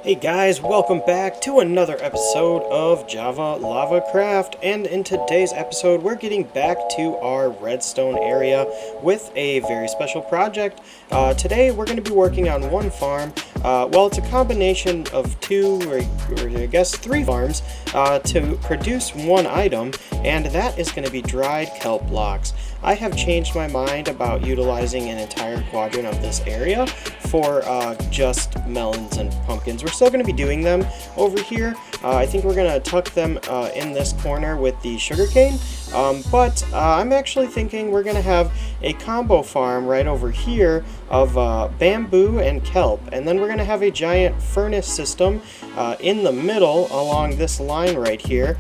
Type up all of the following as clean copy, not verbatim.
Hey guys, welcome back to another episode of JavaLavaCraft, and in today's episode we're getting back to our redstone area with a very special project. Today we're going to be working on one farm. Well, it's a combination of two, or I guess three farms to produce one item, and that is going to be dried kelp blocks. I have changed my mind about utilizing an entire quadrant of this area for just melons and pumpkins. We're still going to be doing them over here. I think we're going to tuck them in this corner with the sugarcane. But I'm actually thinking we're going to have a combo farm right over here of bamboo and kelp. And then we're going to have a giant furnace system in the middle along this line right here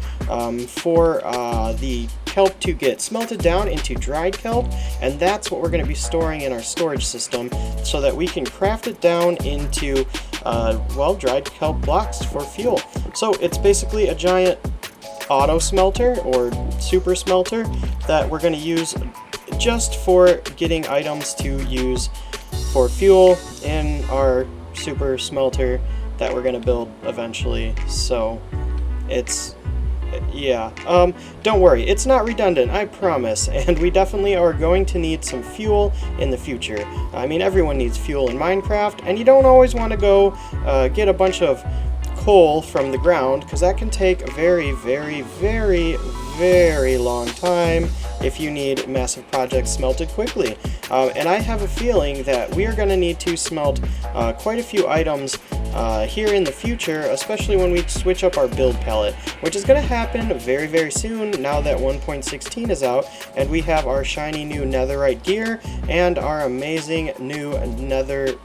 for the kelp to get smelted down into dried kelp, and that's what we're going to be storing in our storage system so that we can craft it down into well, dried kelp blocks for fuel. So it's basically a giant auto smelter or super smelter that we're going to use just for getting items to use for fuel in our super smelter that we're going to build eventually. So it's don't worry, it's not redundant, I promise, and we definitely are going to need some fuel in the future. I mean, everyone needs fuel in Minecraft, and you don't always want to go get a bunch of coal from the ground, because that can take a very, very, very, very long time if you need massive projects smelted quickly. And I have a feeling that we are going to need to smelt quite a few items here in the future, especially when we switch up our build palette, which is going to happen very, very soon now that 1.16 is out and we have our shiny new netherite gear and our amazing new nether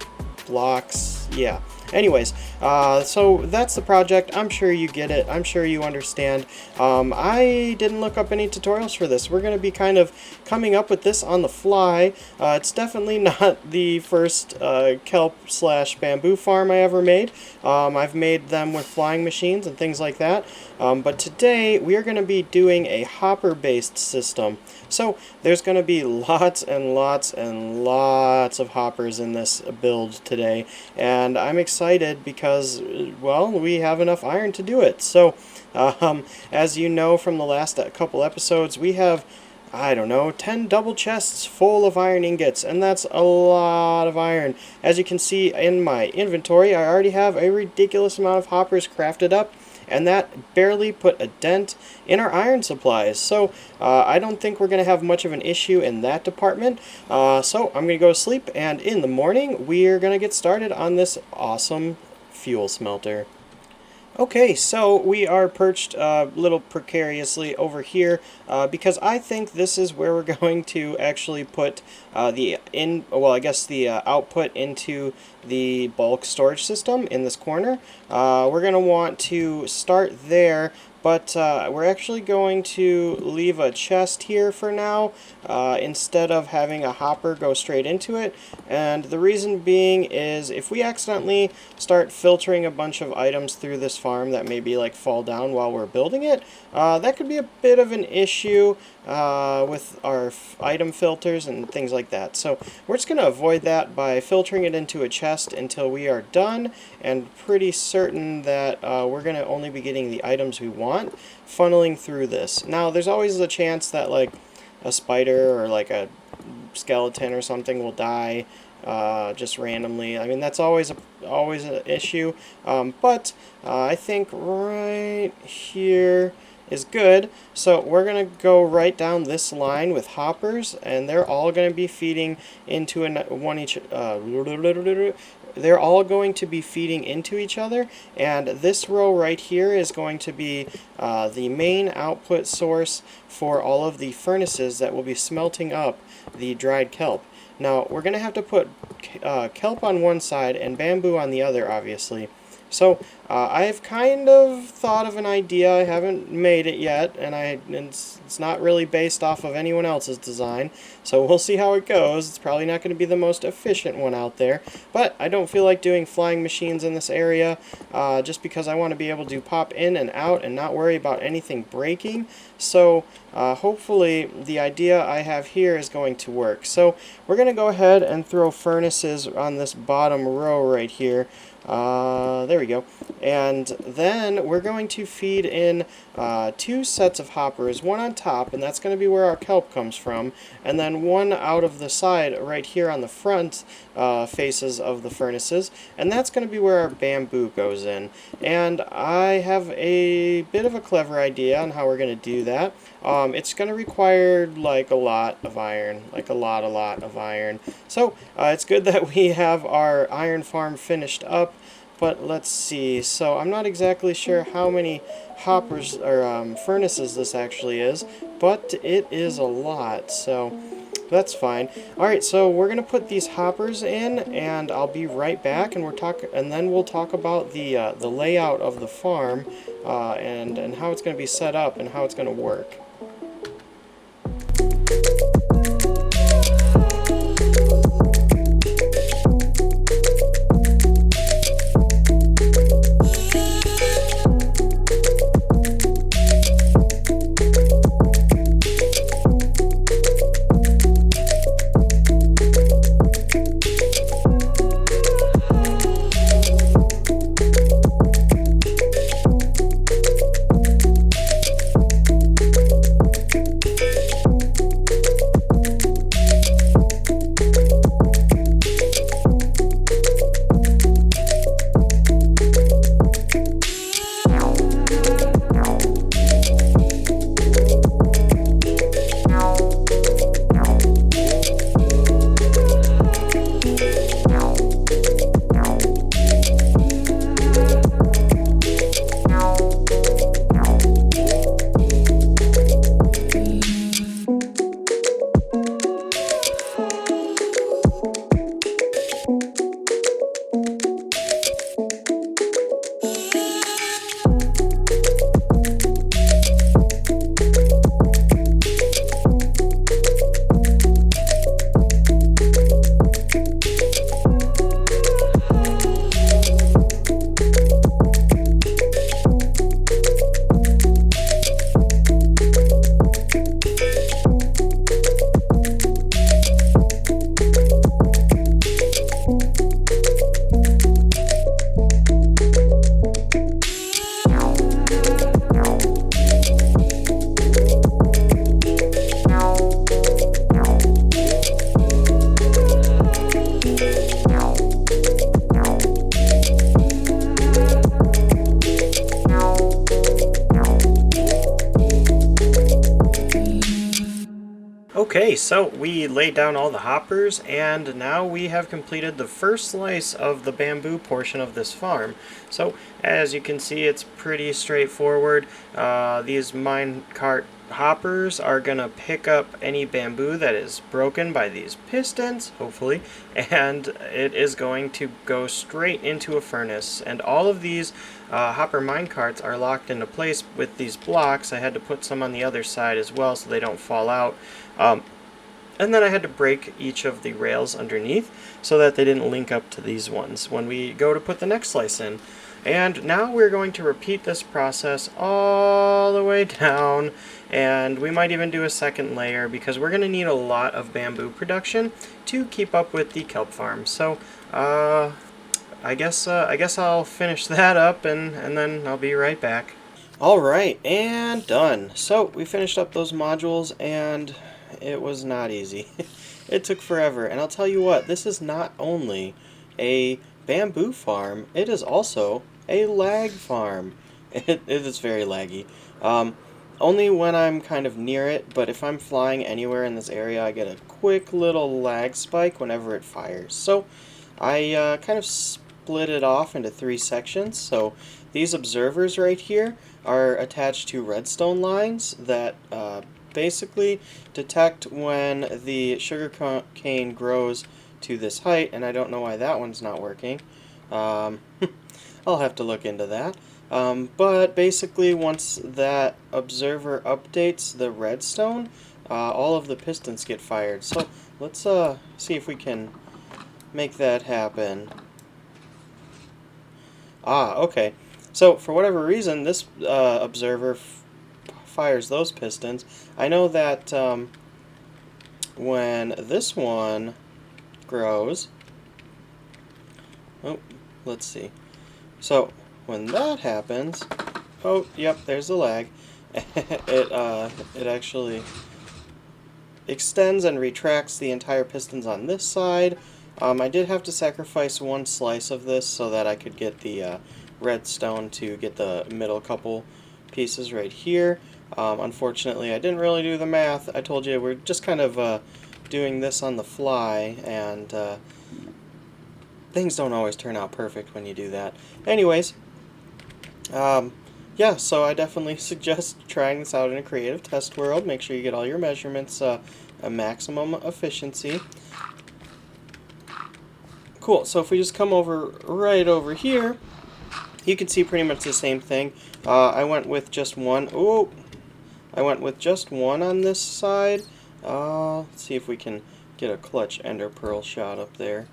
blocks. Yeah. Anyways, so that's the project. I'm sure you get it. I'm sure you understand. I didn't look up any tutorials for this. We're going to be kind of coming up with this on the fly. It's definitely not the first kelp slash bamboo farm I ever made. I've made them with flying machines and things like that. But today we are going to be doing a hopper-based system. So there's going to be lots and lots and lots of hoppers in this build today, and I'm excited because, well, we have enough iron to do it. So as you know from the last couple episodes, we have, I don't know, 10 double chests full of iron ingots, and that's a lot of iron. As you can see in my inventory, I already have a ridiculous amount of hoppers crafted up, and that barely put a dent in our iron supplies. So I don't think we're going to have much of an issue in that department. So I'm going to go to sleep, and in the morning we're going to get started on this awesome fuel smelter. Okay, so we are perched a little precariously over here because I think this is where we're going to actually put the output into the bulk storage system in this corner. We're going to want to start there, but we're actually going to leave a chest here for now instead of having a hopper go straight into it. And the reason being is if we accidentally start filtering a bunch of items through this farm that maybe like fall down while we're building it, that could be a bit of an issue with our item filters and things like that. So we're just going to avoid that by filtering it into a chest until we are done and pretty certain that we're going to only be getting the items we want funneling through this. Now there's always a chance that like a spider or like a skeleton or something will die just randomly. I mean, that's always an issue, but I think right here is good. So we're going to go right down this line with hoppers, and they're all going to be feeding into they're all going to be feeding into each other, and this row right here is going to be the main output source for all of the furnaces that will be smelting up the dried kelp. Now we're going to have to put kelp on one side and bamboo on the other, obviously. So I've kind of thought of an idea. I haven't made it yet, and it's not really based off of anyone else's design, so we'll see how it goes. It's probably not going to be the most efficient one out there, but I don't feel like doing flying machines in this area just because I want to be able to pop in and out and not worry about anything breaking. So hopefully the idea I have here is going to work. So we're going to go ahead and throw furnaces on this bottom row right here. There we go. And then we're going to feed in 2 sets of hoppers, one on top, and that's going to be where our kelp comes from, and then one out of the side right here on the front faces of the furnaces, and that's going to be where our bamboo goes in. And I have a bit of a clever idea on how we're going to do that. It's going to require like a lot of iron, like a lot of iron. So it's good that we have our iron farm finished up. But let's see, so I'm not exactly sure how many hoppers or furnaces this actually is, but it is a lot, so that's fine. Alright, so we're going to put these hoppers in, and I'll be right back, and then we'll talk about the layout of the farm, and how it's going to be set up and how it's going to work. Okay, so we laid down all the hoppers, and now we have completed the first slice of the bamboo portion of this farm. So, as you can see, it's pretty straightforward. These minecart hoppers are going to pick up any bamboo that is broken by these pistons, hopefully, and it is going to go straight into a furnace. And all of these hopper minecarts are locked into place with these blocks. I had to put some on the other side as well so they don't fall out. And then I had to break each of the rails underneath so that they didn't link up to these ones when we go to put the next slice in. And now we're going to repeat this process all the way down, and we might even do a second layer because we're going to need a lot of bamboo production to keep up with the kelp farm. So I guess I'll finish that up and then I'll be right back. Alright, and done. So we finished up those modules, and it was not easy. It took forever, and I'll tell you what, this is not only a bamboo farm, it is also a lag farm. It is very laggy. Only when I'm kind of near it, but if I'm flying anywhere in this area, I get a quick little lag spike whenever it fires. So I kind of split it off into 3 sections. So these observers right here are attached to redstone lines that basically detect when the sugar cane grows to this height, and I don't know why that one's not working. I'll have to look into that. But basically, once that observer updates the redstone, all of the pistons get fired. So let's see if we can make that happen. Ah, okay. So for whatever reason, this observer fires those pistons. I know that when this one grows, oh, let's see. So when that happens, oh, yep, there's the lag. It actually extends and retracts the entire pistons on this side. I did have to sacrifice one slice of this so that I could get the redstone to get the middle couple pieces right here. Unfortunately, I didn't really do the math. I told you we're just kind of doing this on the fly, and things don't always turn out perfect when you do that. Anyways, yeah, so I definitely suggest trying this out in a creative test world. Make sure you get all your measurements a maximum efficiency. Cool, so if we just come over right over here, you can see pretty much the same thing. I went with just one. Ooh, I went with just one on this side. Let's see if we can get a clutch ender pearl shot up there.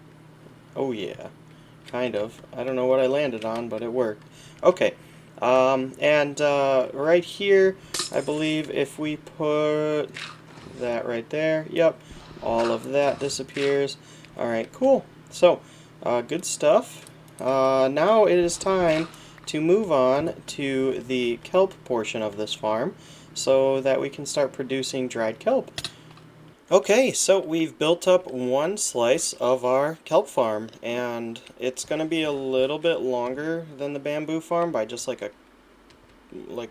Oh yeah, kind of. I don't know what I landed on, but it worked. Okay, right here, I believe if we put that right there, yep, all of that disappears. Alright, cool. So, good stuff. Now it is time to move on to the kelp portion of this farm so that we can start producing dried kelp. Okay, so we've built up one slice of our kelp farm, and it's going to be a little bit longer than the bamboo farm by just like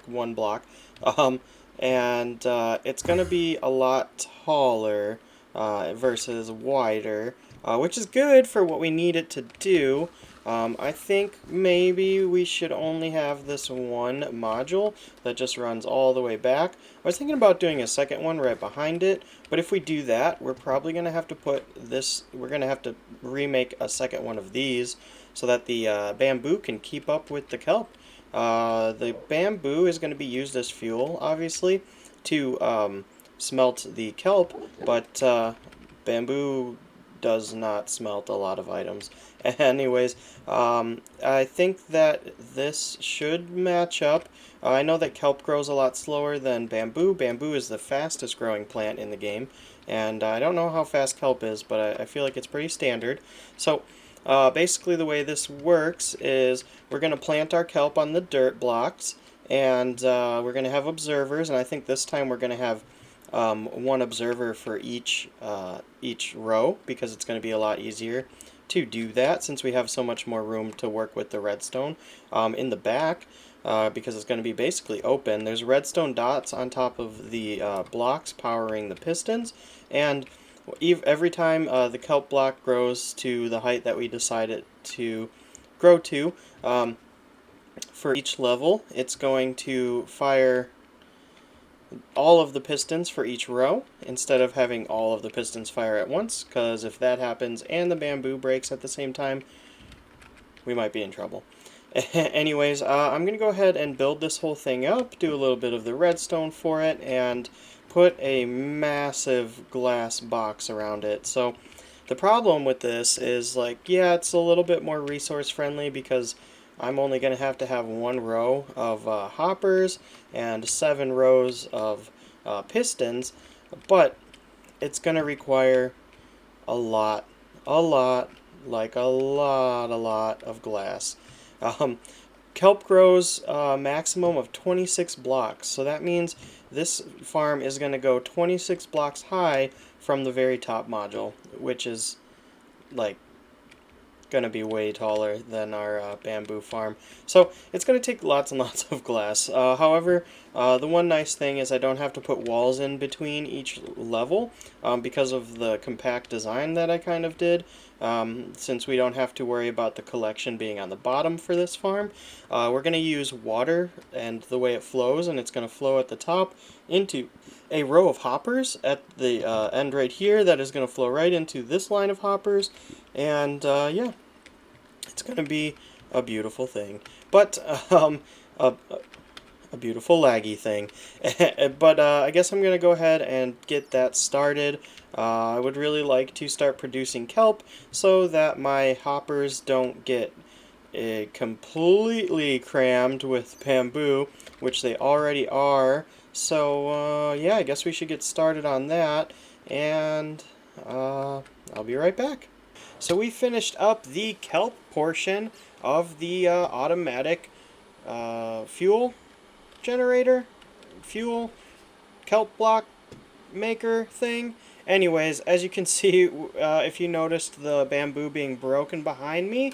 one block. It's going to be a lot taller versus wider, which is good for what we need it to do. I think maybe we should only have this one module that just runs all the way back. I was thinking about doing a second one right behind it, but if we do that, we're probably going to have to put this, we're going to have to remake a second one of these so that the bamboo can keep up with the kelp. The bamboo is going to be used as fuel, obviously, to smelt the kelp, but bamboo does not smelt a lot of items. Anyways, I think that this should match up. I know that kelp grows a lot slower than bamboo. Bamboo is the fastest growing plant in the game, and I don't know how fast kelp is, but I feel like it's pretty standard. So, basically the way this works is we're going to plant our kelp on the dirt blocks, and we're going to have observers, and I think this time we're going to have one observer for each row, because it's going to be a lot easier to do that since we have so much more room to work with the redstone. In the back, because it's going to be basically open, there's redstone dots on top of the blocks powering the pistons, and every time the kelp block grows to the height that we decide it to grow to, for each level, it's going to fire all of the pistons for each row instead of having all of the pistons fire at once, because if that happens and the bamboo breaks at the same time, we might be in trouble. Anyways, I'm going to go ahead and build this whole thing up, do a little bit of the redstone for it, and put a massive glass box around it. So the problem with this is, like, yeah, it's a little bit more resource friendly because I'm only going to have one row of hoppers and 7 rows of pistons, but it's going to require a lot of glass. Kelp grows a maximum of 26 blocks, so that means this farm is going to go 26 blocks high from the very top module, which is like going to be way taller than our bamboo farm. So it's going to take lots and lots of glass. However, the one nice thing is I don't have to put walls in between each level because of the compact design that I kind of did. Since we don't have to worry about the collection being on the bottom for this farm, we're going to use water and the way it flows, and it's going to flow at the top into a row of hoppers at the end right here that is going to flow right into this line of hoppers, and yeah, it's going to be a beautiful thing. But a beautiful laggy thing. But I guess I'm going to go ahead and get that started. I would really like to start producing kelp so that my hoppers don't get completely crammed with bamboo, which they already are. So yeah, I guess we should get started on that, and I'll be right back. So we finished up the kelp portion of the automatic fuel generator, fuel kelp block maker thing. Anyways, as you can see, if you noticed the bamboo being broken behind me,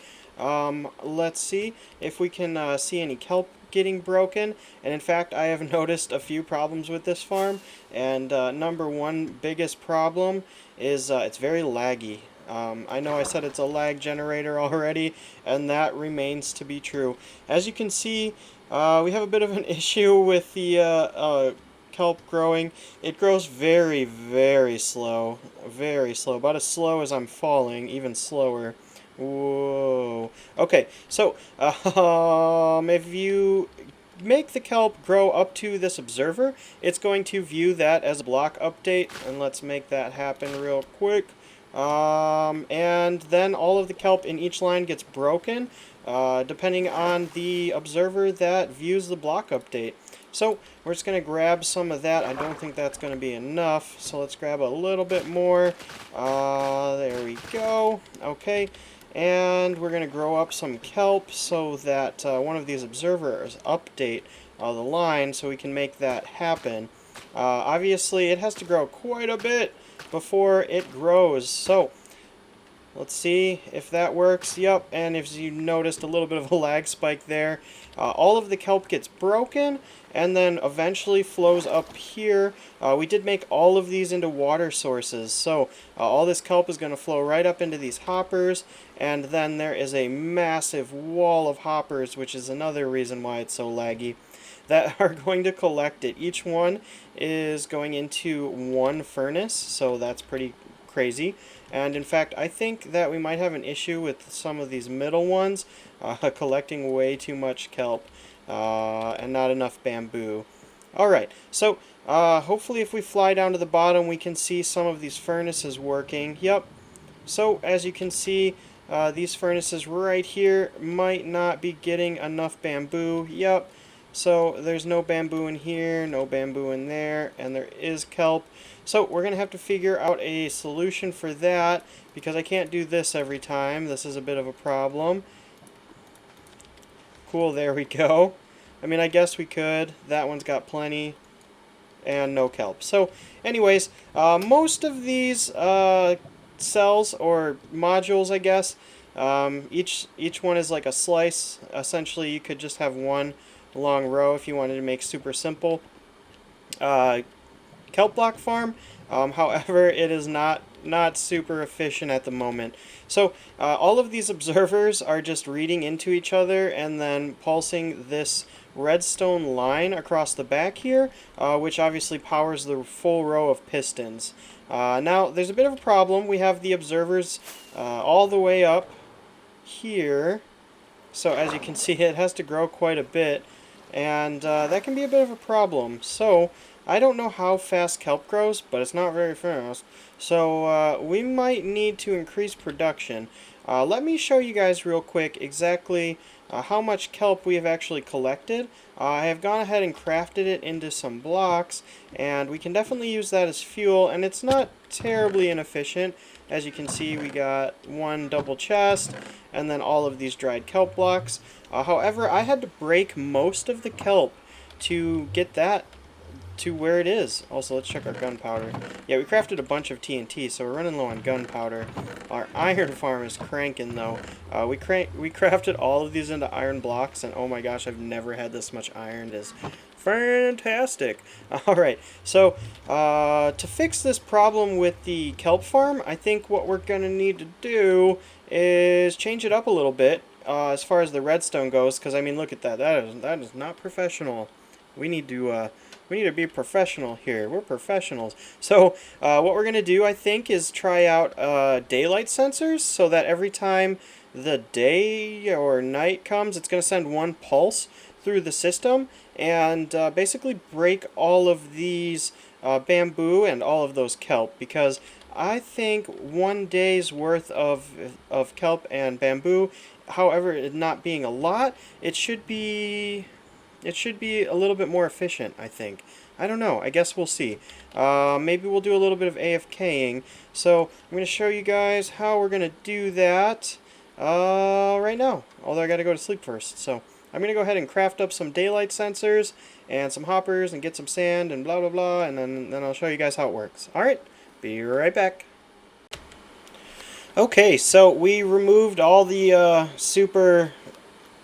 let's see if we can see any kelp getting broken. And in fact, I have noticed a few problems with this farm, and number one biggest problem is it's very laggy. I know I said it's a lag generator already, and that remains to be true. As you can see, we have a bit of an issue with the kelp growing. It grows very, very slow. Very slow. About as slow as I'm falling, even slower. Whoa. Okay, so if you make the kelp grow up to this observer, it's going to view that as a block update, and let's make that happen real quick. And then all of the kelp in each line gets broken, depending on the observer that views the block update. So we're just going to grab some of that. I don't think that's going to be enough, so let's grab a little bit more. There we go. Okay. And we're going to grow up some kelp so that one of these observers update the line so we can make that happen. Obviously, it has to grow quite a bit before it grows. So let's see if that works. Yep, and if you noticed a little bit of a lag spike there, all of the kelp gets broken and then eventually flows up here. We did make all of these into water sources, so all this kelp is going to flow right up into these hoppers, and then there is a massive wall of hoppers, which is another reason why it's so laggy, that are going to collect it. Each one is going into one furnace, so that's pretty crazy. And in fact, I think that we might have an issue with some of these middle ones collecting way too much kelp and not enough bamboo. Alright, so hopefully if we fly down to the bottom we can see some of these furnaces working. Yep, so as you can see, these furnaces right here might not be getting enough bamboo. Yep, so there's no bamboo in here, no bamboo in there, and there is kelp. So we're going to have to figure out a solution for that, because I can't do this every time. This is a bit of a problem. Cool, there we go. I mean, I guess we could. That one's got plenty, and no kelp. So anyways, most of these cells, or modules, I guess, each one is like a slice. Essentially, you could just have one long row if you wanted to make super simple kelp block farm. However, it is not super efficient at the moment. So all of these observers are just reading into each other and then pulsing this redstone line across the back here, which obviously powers the full row of pistons. Now, there's a bit of a problem. We have the observers all the way up here. So as you can see, it has to grow quite a bit, and that can be a bit of a problem. So I don't know how fast kelp grows, but it's not very fast. So we might need to increase production. Let me show you guys real quick exactly how much kelp we have actually collected. I have gone ahead and crafted it into some blocks, and we can definitely use that as fuel, and it's not terribly inefficient. As you can see, we got one double chest, and then all of these dried kelp blocks. However, I had to break most of the kelp to get that to where it is. Also, let's check our gunpowder. Yeah, we crafted a bunch of TNT, so we're running low on gunpowder. Our iron farm is cranking, though. We crafted all of these into iron blocks, and oh my gosh, I've never had this much iron. It is fantastic. Alright, so to fix this problem with the kelp farm, I think what we're going to need to do is change it up a little bit as far as the redstone goes, because I mean, look at that. That is not professional. We need to be professional here. We're professionals. So what we're going to do, I think, is try out daylight sensors, so that every time the day or night comes, it's going to send one pulse through the system and basically break all of these bamboo and all of those kelp, because I think 1 day's worth of kelp and bamboo, however, it not being a lot, it should be a little bit more efficient, I think. I don't know. I guess we'll see. Maybe we'll do a little bit of AFKing. So I'm going to show you guys how we're going to do that right now. Although I got to go to sleep first. So I'm going to go ahead and craft up some daylight sensors and some hoppers and get some sand and blah, blah, blah. And then I'll show you guys how it works. Alright, be right back. Okay, so we removed all the super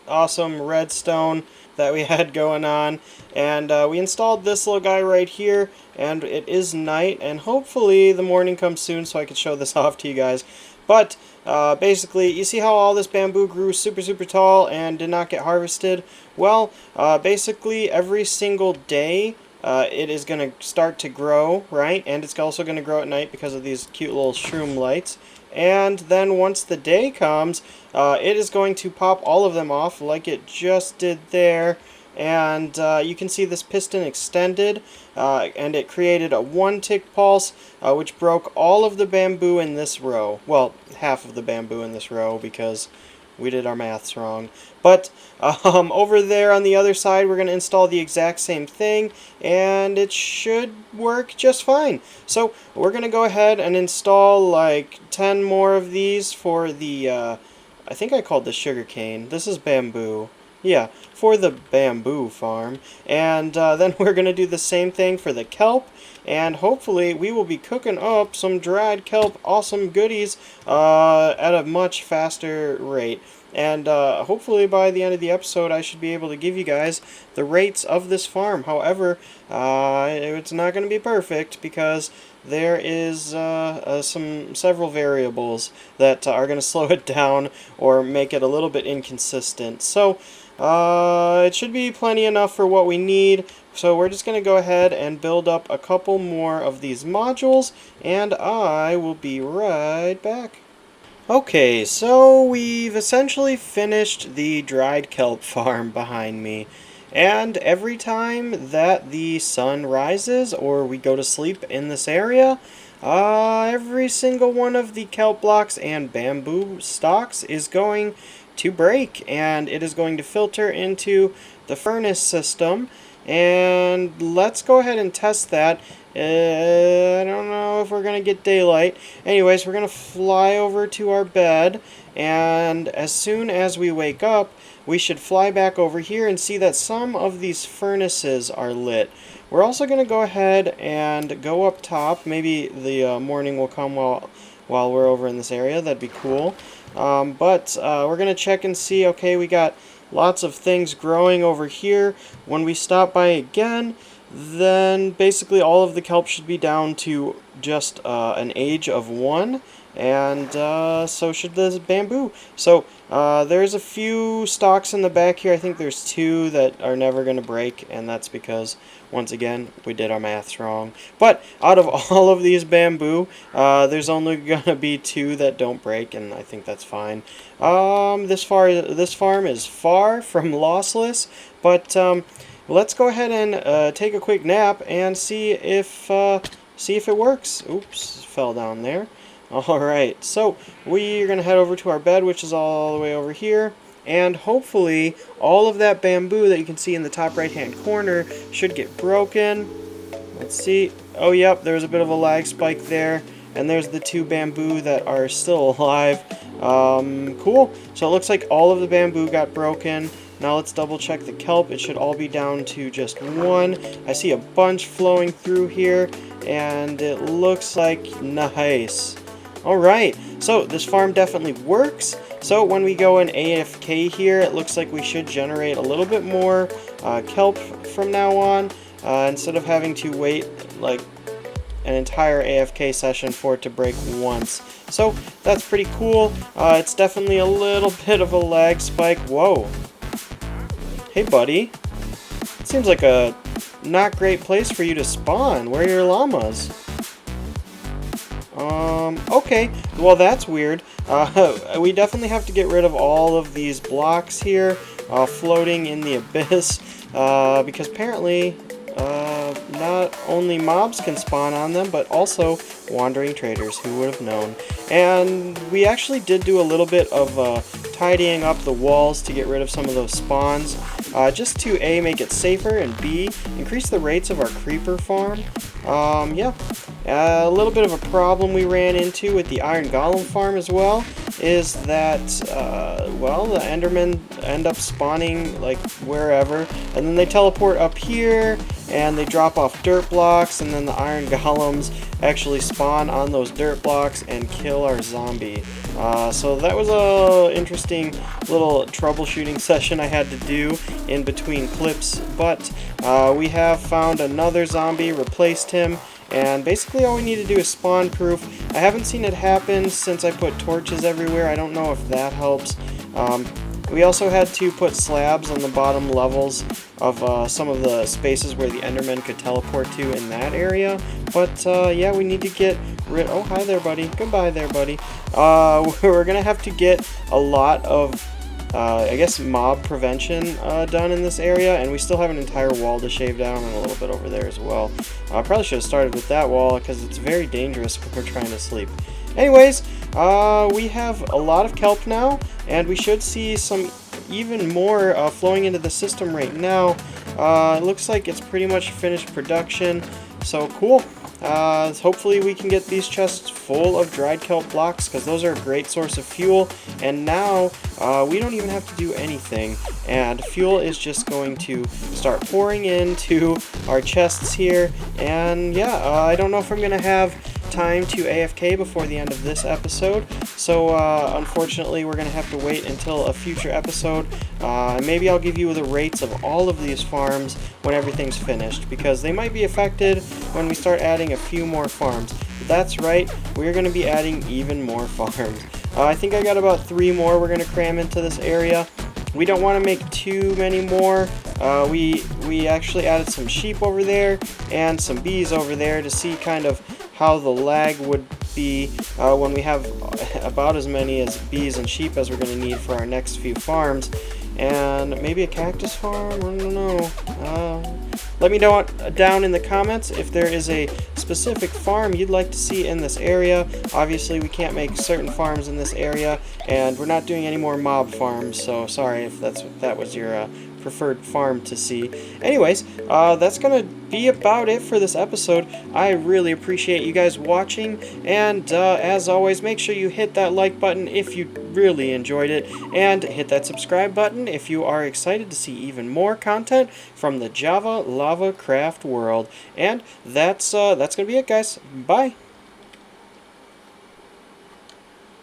awesome redstone that we had going on, and we installed this little guy right here, and it is night, and hopefully the morning comes soon so I can show this off to you guys. But basically, you see how all this bamboo grew super tall and did not get harvested? Well, basically every single day it is going to start to grow, right? And it's also going to grow at night because of these cute little shroom lights. And then once the day comes, it is going to pop all of them off like it just did there. And you can see this piston extended, and it created a 1-tick pulse, which broke all of the bamboo in this row. Well, half of the bamboo in this row, because we did our maths wrong. But over there on the other side, we're going to install the exact same thing, and it should work just fine. So we're going to go ahead and install like 10 more of these for the, I think I called this sugarcane. This is bamboo. Yeah, for the bamboo farm. And then we're going to do the same thing for the kelp. And hopefully we will be cooking up some dried kelp awesome goodies at a much faster rate. And hopefully by the end of the episode I should be able to give you guys the rates of this farm. However, it's not going to be perfect because there is several variables that are going to slow it down or make it a little bit inconsistent. So it should be plenty enough for what we need. So we're just going to go ahead and build up a couple more of these modules, and I will be right back. Okay, so we've essentially finished the dried kelp farm behind me. And every time that the sun rises or we go to sleep in this area, every single one of the kelp blocks and bamboo stalks is going to break, and it is going to filter into the furnace system. And let's go ahead and test that. I don't know if we're going to get daylight. Anyways, we're going to fly over to our bed, and as soon as we wake up, we should fly back over here and see that some of these furnaces are lit. We're also going to go ahead and go up top. Maybe the morning will come while we're over in this area. That'd be cool. But we're going to check and see. Okay, we got lots of things growing over here. When we stop by again, then basically all of the kelp should be down to just an age of 1, and so should the bamboo. So there's a few stalks in the back here. I think there's 2 that are never going to break, and that's because, once again, we did our maths wrong. But out of all of these bamboo, there's only going to be 2 that don't break, and I think that's fine. This farm is far from lossless, but let's go ahead and take a quick nap and see if it works. Oops, fell down there. Alright, so we're going to head over to our bed, which is all the way over here, and hopefully all of that bamboo that you can see in the top right hand corner should get broken. Let's see. Oh yep, there's a bit of a lag spike there, and there's the 2 bamboo that are still alive. Cool. So it looks like all of the bamboo got broken. Now let's double check the kelp. It should all be down to just 1. I see a bunch flowing through here, and it looks like nice. Alright, so this farm definitely works. So when we go in AFK here, it looks like we should generate a little bit more kelp from now on, instead of having to wait like an entire AFK session for it to break once. So that's pretty cool. It's definitely a little bit of a lag spike. Whoa. Hey buddy. It seems like a not great place for you to spawn. Where are your llamas? Okay, well that's weird. We definitely have to get rid of all of these blocks here floating in the abyss, because apparently not only mobs can spawn on them, but also wandering traders. Who would have known? And we actually did do a little bit of tidying up the walls to get rid of some of those spawns. just to A, make it safer, and B, increase the rates of our creeper farm. Yeah. A little bit of a problem we ran into with the iron golem farm as well is that, well, the endermen end up spawning like wherever, and then they teleport up here and they drop off dirt blocks, and then the iron golems actually spawn on those dirt blocks and kill our zombie. So that was a interesting little troubleshooting session I had to do in between clips, but we have found another zombie, replaced him, and basically all we need to do is spawn proof. I haven't seen it happen since I put torches everywhere. I don't know if that helps. We also had to put slabs on the bottom levels of some of the spaces where the endermen could teleport to in that area. But yeah, we need to get rid... Oh, hi there, buddy. Goodbye there, buddy. We're going to have to get a lot of, I guess, mob prevention done in this area, and we still have an entire wall to shave down and a little bit over there as well. I probably should have started with that wall because it's very dangerous when we're trying to sleep. Anyways, we have a lot of kelp now, and we should see some even more flowing into the system right now. It looks like it's pretty much finished production, so cool. Hopefully we can get these chests full of dried kelp blocks, because those are a great source of fuel, and now we don't even have to do anything, and fuel is just going to start pouring into our chests here. And yeah, I don't know if I'm gonna have time to AFK before the end of this episode, so unfortunately we're gonna have to wait until a future episode. Maybe I'll give you the rates of all of these farms when everything's finished, because they might be affected when we start adding a few more farms. That's right, we're going to be adding even more farms. I think I got about 3 more we're going to cram into this area. We don't want to make too many more. We actually added some sheep over there and some bees over there to see kind of how the lag would be when we have about as many as bees and sheep as we're going to need for our next few farms. And maybe a cactus farm? I don't know. Let me know down in the comments if there is a specific farm you'd like to see in this area. Obviously, we can't make certain farms in this area, and we're not doing any more mob farms, so sorry if that was your preferred farm to see. Anyways, that's gonna be about it for this episode. I really appreciate you guys watching, and as always, make sure you hit that like button if you really enjoyed it, and hit that subscribe button if you are excited to see even more content from the JavaLavaCraft world. And that's gonna be it, guys. Bye.